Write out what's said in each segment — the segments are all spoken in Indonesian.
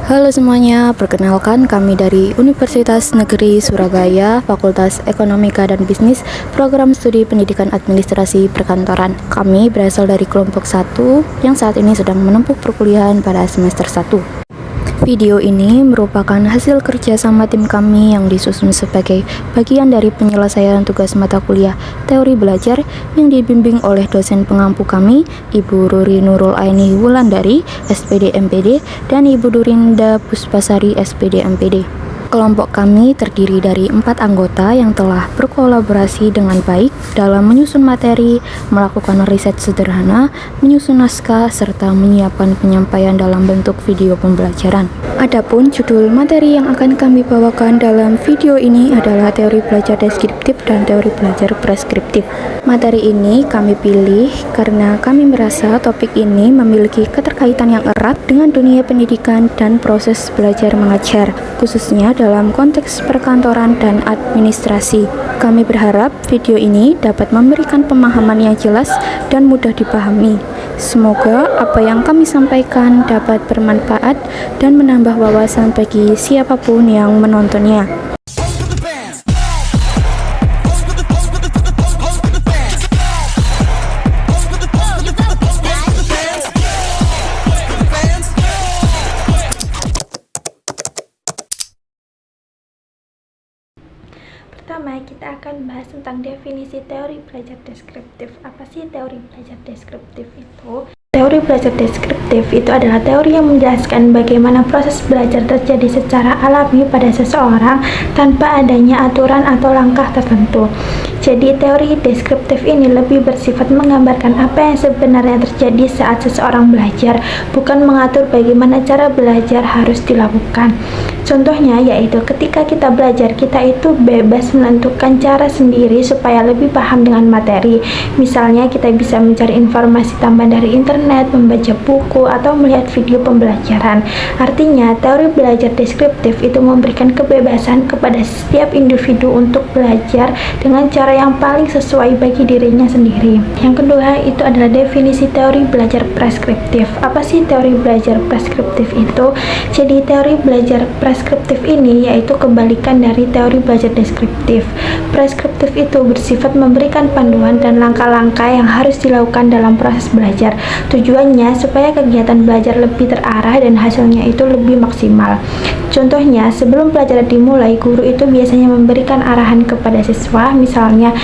Halo semuanya, perkenalkan kami dari Universitas Negeri Surabaya, Fakultas Ekonomika dan Bisnis, Program Studi Pendidikan Administrasi Perkantoran. Kami berasal dari kelompok 1 yang saat ini sedang menempuh perkuliahan pada semester 1. Video ini merupakan hasil kerja sama tim kami yang disusun sebagai bagian dari penyelesaian tugas mata kuliah teori belajar yang dibimbing oleh dosen pengampu kami, Ibu Ruri Nurul Aini Wulandari, SPD MPD, dan Ibu Durinda Puspasari, SPD MPD. Kelompok kami terdiri dari 4 anggota yang telah berkolaborasi dengan baik dalam menyusun materi, melakukan riset sederhana, menyusun naskah, serta menyiapkan penyampaian dalam bentuk video pembelajaran. Adapun judul materi yang akan kami bawakan dalam video ini adalah teori belajar deskriptif dan teori belajar preskriptif. Materi ini kami pilih karena kami merasa topik ini memiliki keterkaitan yang erat dengan dunia pendidikan dan proses belajar mengajar, khususnya dalam konteks perkantoran dan administrasi. Kami berharap video ini dapat memberikan pemahaman yang jelas dan mudah dipahami. Semoga apa yang kami sampaikan dapat bermanfaat dan menambah wawasan bagi siapapun yang menontonnya. Pertama, kita akan bahas tentang definisi teori belajar deskriptif. Apa sih teori belajar deskriptif itu? Teori belajar deskriptif itu adalah teori yang menjelaskan bagaimana proses belajar terjadi secara alami pada seseorang tanpa adanya aturan atau langkah tertentu. Jadi, teori deskriptif ini lebih bersifat menggambarkan apa yang sebenarnya terjadi saat seseorang belajar, bukan mengatur bagaimana cara belajar harus dilakukan. Contohnya yaitu ketika kita belajar, kita itu bebas menentukan cara sendiri supaya lebih paham dengan materi. Misalnya kita bisa mencari informasi tambahan dari internet, membaca buku, atau melihat video pembelajaran. Artinya, teori belajar deskriptif itu memberikan kebebasan kepada setiap individu untuk belajar dengan cara yang paling sesuai bagi dirinya sendiri. Yang kedua, itu adalah definisi teori belajar preskriptif. Apa sih teori belajar preskriptif itu? Jadi, teori belajar preskriptif ini yaitu kebalikan dari teori belajar deskriptif. Preskriptif itu bersifat memberikan panduan dan langkah-langkah yang harus dilakukan dalam proses belajar. Tujuannya supaya kegiatan belajar lebih terarah dan hasilnya itu lebih maksimal. Contohnya, sebelum pelajaran dimulai, guru itu biasanya memberikan arahan kepada siswa, misalnya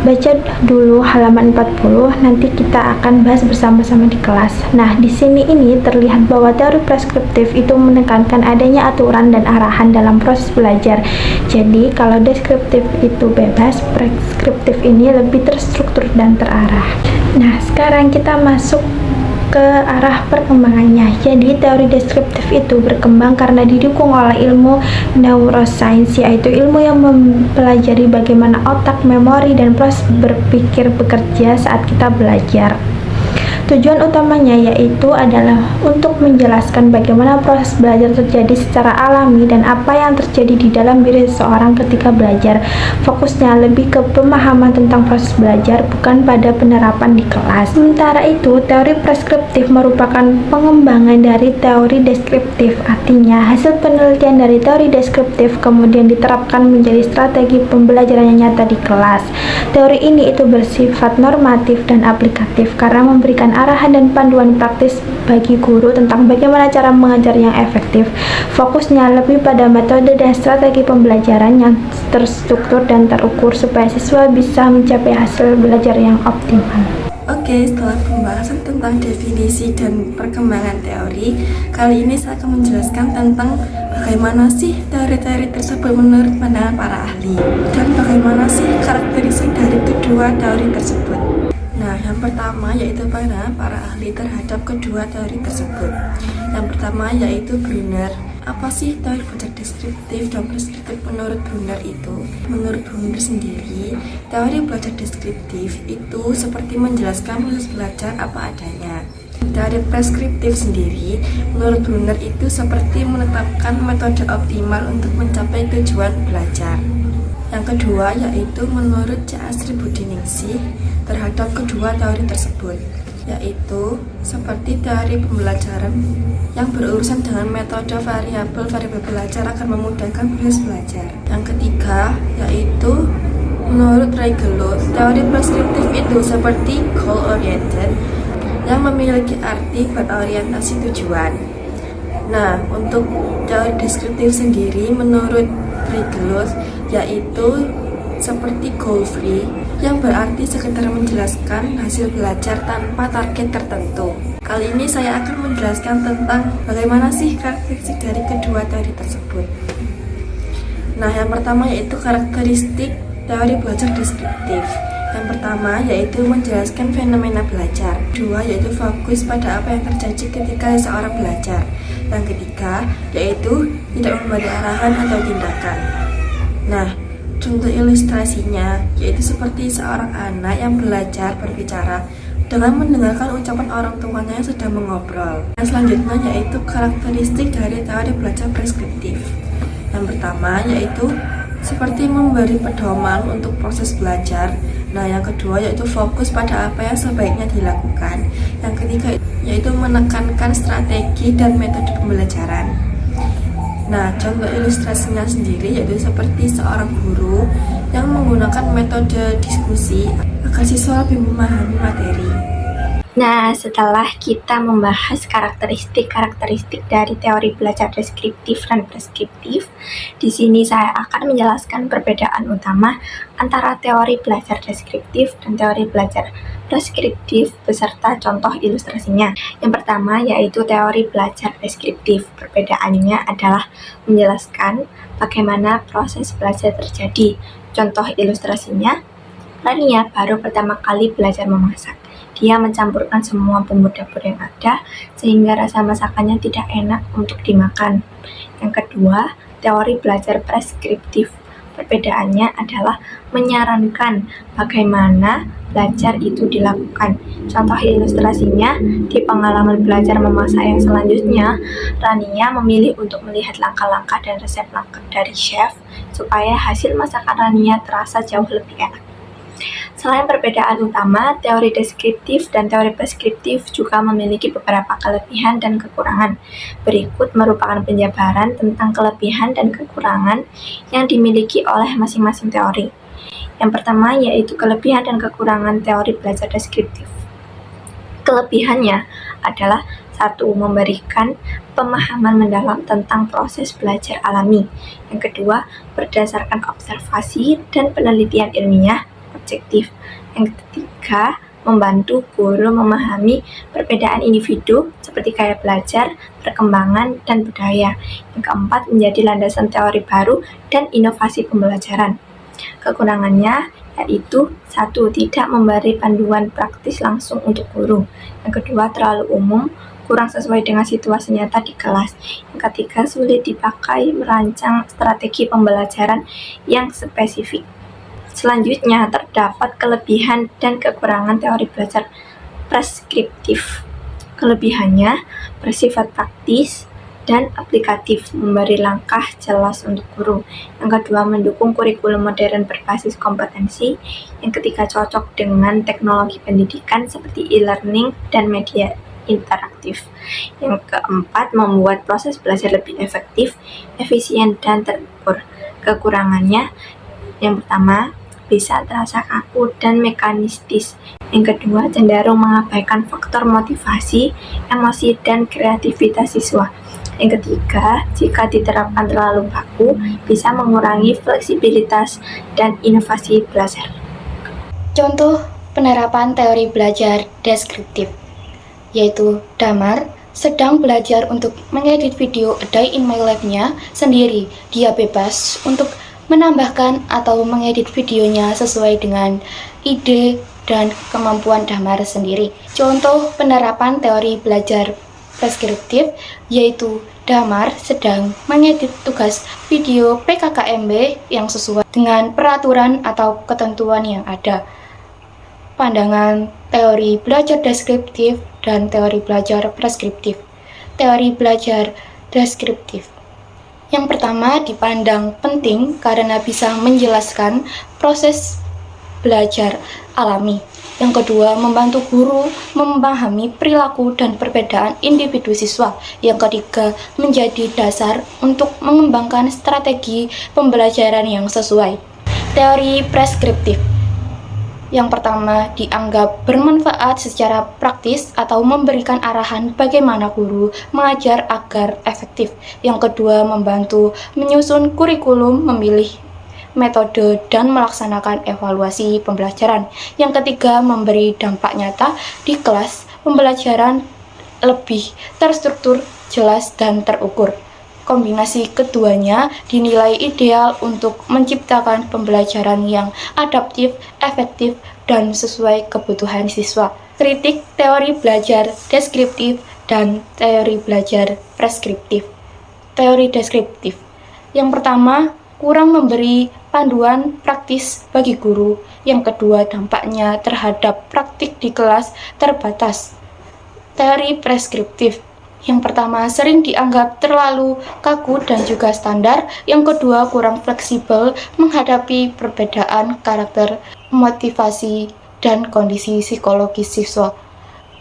baca dulu halaman 40, nanti kita akan bahas bersama-sama di kelas. Nah, di sini ini terlihat bahwa teori preskriptif itu menekankan adanya aturan dan arahan dalam proses belajar. Jadi, kalau deskriptif itu bebas, preskriptif ini lebih terstruktur dan terarah. Nah, sekarang kita masuk ke arah perkembangannya. Jadi, teori deskriptif itu berkembang karena didukung oleh ilmu neuroscience, yaitu ilmu yang mempelajari bagaimana otak, memori, dan proses berpikir bekerja saat kita belajar. Tujuan utamanya yaitu adalah untuk menjelaskan bagaimana proses belajar terjadi secara alami dan apa yang terjadi di dalam diri seseorang ketika belajar. Fokusnya lebih ke pemahaman tentang proses belajar, bukan pada penerapan di kelas. Sementara itu, teori preskriptif merupakan pengembangan dari teori deskriptif. Artinya, hasil penelitian dari teori deskriptif kemudian diterapkan menjadi strategi pembelajaran yang nyata di kelas. Teori ini itu bersifat normatif dan aplikatif karena memberikan arahan dan panduan praktis bagi guru tentang bagaimana cara mengajar yang efektif. Fokusnya lebih pada metode dan strategi pembelajaran yang terstruktur dan terukur supaya siswa bisa mencapai hasil belajar yang optimal. Oke, setelah pembahasan tentang definisi dan perkembangan teori, kali ini saya akan menjelaskan tentang bagaimana sih teori-teori tersebut menurut pandangan para ahli dan bagaimana sih karakteristik dari kedua teori tersebut. Nah, yang pertama yaitu pandangan para ahli terhadap kedua teori tersebut. Yang pertama yaitu Brunner. Apa sih teori belajar deskriptif dan preskriptif menurut Brunner itu? Menurut Brunner sendiri, teori belajar deskriptif itu seperti menjelaskan proses belajar apa adanya. Teori preskriptif sendiri, menurut Brunner itu seperti menetapkan metode optimal untuk mencapai tujuan belajar. Yang kedua yaitu menurut C. Asribudiningsih terhadap kedua teori tersebut. yaitu seperti teori pembelajaran yang berurusan dengan metode variabel belajar agar memudahkan proses belajar. Yang ketiga yaitu menurut Regeluth, teori preskriptif itu seperti goal oriented yang memiliki arti berorientasi tujuan. Nah, untuk teori deskriptif sendiri menurut Regeluth yaitu seperti goal free yang berarti sekedar menjelaskan hasil belajar tanpa target tertentu. Kali ini saya akan menjelaskan tentang bagaimana sih karakteristik dari kedua teori tersebut. Nah, yang pertama yaitu karakteristik teori belajar deskriptif. Yang pertama yaitu menjelaskan fenomena belajar. Kedua yaitu fokus pada apa yang terjadi ketika seseorang belajar. Yang ketiga yaitu tidak memberi arahan atau tindakan. Nah, contoh ilustrasinya yaitu seperti seorang anak yang belajar berbicara dengan mendengarkan ucapan orang tuanya yang sedang mengobrol. Yang selanjutnya yaitu karakteristik dari teori belajar preskriptif. Yang pertama yaitu seperti memberi pedoman untuk proses belajar. Nah, yang kedua yaitu fokus pada apa yang sebaiknya dilakukan. Yang ketiga yaitu menekankan strategi dan metode pembelajaran. Nah, contoh ilustrasinya sendiri yaitu seperti seorang guru yang menggunakan metode diskusi agar siswa lebih memahami materi. Nah, setelah kita membahas karakteristik dari teori belajar deskriptif dan preskriptif, di sini saya akan menjelaskan perbedaan utama antara teori belajar deskriptif dan teori belajar preskriptif beserta contoh ilustrasinya. Yang pertama yaitu teori belajar deskriptif. Perbedaannya adalah menjelaskan bagaimana proses belajar terjadi. Contoh ilustrasinya, Rania baru pertama kali belajar memasak. Dia mencampurkan semua bumbu dapur yang ada sehingga rasa masakannya tidak enak untuk dimakan. Yang kedua, teori belajar preskriptif. Perbedaannya adalah menyarankan bagaimana belajar itu dilakukan. Contoh ilustrasinya, di pengalaman belajar memasak yang selanjutnya, Rania memilih untuk melihat langkah-langkah dan resep lengkap dari chef supaya hasil masakan Rania terasa jauh lebih enak. Selain perbedaan utama, teori deskriptif dan teori preskriptif juga memiliki beberapa kelebihan dan kekurangan. Berikut merupakan penjabaran tentang kelebihan dan kekurangan yang dimiliki oleh masing-masing teori. Yang pertama yaitu kelebihan dan kekurangan teori belajar deskriptif. Kelebihannya adalah 1. Memberikan pemahaman mendalam tentang proses belajar alami. Yang kedua, berdasarkan observasi dan penelitian ilmiah objektif. Yang ketiga, membantu guru memahami perbedaan individu seperti gaya belajar, perkembangan, dan budaya. Yang keempat, menjadi landasan teori baru dan inovasi pembelajaran. Kekurangannya yaitu 1. Tidak memberi panduan praktis langsung untuk guru. Yang kedua, terlalu umum, kurang sesuai dengan situasi nyata di kelas. Yang ketiga, sulit dipakai merancang strategi pembelajaran yang spesifik. Selanjutnya, terdapat kelebihan dan kekurangan teori belajar preskriptif. Kelebihannya bersifat praktis dan aplikatif, memberi langkah jelas untuk guru. Yang kedua, mendukung kurikulum modern berbasis kompetensi. Yang ketiga, cocok dengan teknologi pendidikan seperti e-learning dan media interaktif. Yang keempat, membuat proses belajar lebih efektif, efisien, dan terukur. Kekurangannya, yang pertama, bisa terasa kaku dan mekanistis. Yang kedua, cenderung mengabaikan faktor motivasi, emosi, dan kreativitas siswa. Yang ketiga, jika diterapkan terlalu baku, bisa mengurangi fleksibilitas dan inovasi belajar. Contoh penerapan teori belajar deskriptif, yaitu Damar sedang belajar untuk mengedit video A Day in My Life-nya sendiri. Dia bebas untuk menambahkan atau mengedit videonya sesuai dengan ide dan kemampuan Damar sendiri. Contoh penerapan teori belajar preskriptif yaitu Damar sedang mengedit tugas video PKKMB yang sesuai dengan peraturan atau ketentuan yang ada. Pandangan teori belajar deskriptif dan teori belajar preskriptif. Teori belajar deskriptif yang pertama dipandang penting karena bisa menjelaskan proses belajar alami. Yang kedua, membantu guru memahami perilaku dan perbedaan individu siswa. Yang ketiga, menjadi dasar untuk mengembangkan strategi pembelajaran yang sesuai. Teori preskriptif. Yang pertama, dianggap bermanfaat secara praktis atau memberikan arahan bagaimana guru mengajar agar efektif. Yang kedua, membantu menyusun kurikulum, memilih metode, dan melaksanakan evaluasi pembelajaran. Yang ketiga, memberi dampak nyata di kelas. Pembelajaran lebih terstruktur, jelas, dan terukur. Kombinasi keduanya dinilai ideal untuk menciptakan pembelajaran yang adaptif, efektif, dan sesuai kebutuhan siswa. Kritik teori belajar deskriptif dan teori belajar preskriptif. Teori deskriptif. Yang pertama, kurang memberi panduan praktis bagi guru. Yang kedua, dampaknya terhadap praktik di kelas terbatas. Teori preskriptif. Yang pertama, sering dianggap terlalu kaku dan juga standar. Yang kedua, kurang fleksibel menghadapi perbedaan karakter, motivasi, dan kondisi psikologis siswa.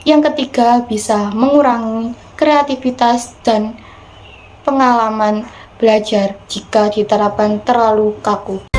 Yang ketiga, bisa mengurangi kreativitas dan pengalaman belajar jika diterapkan terlalu kaku.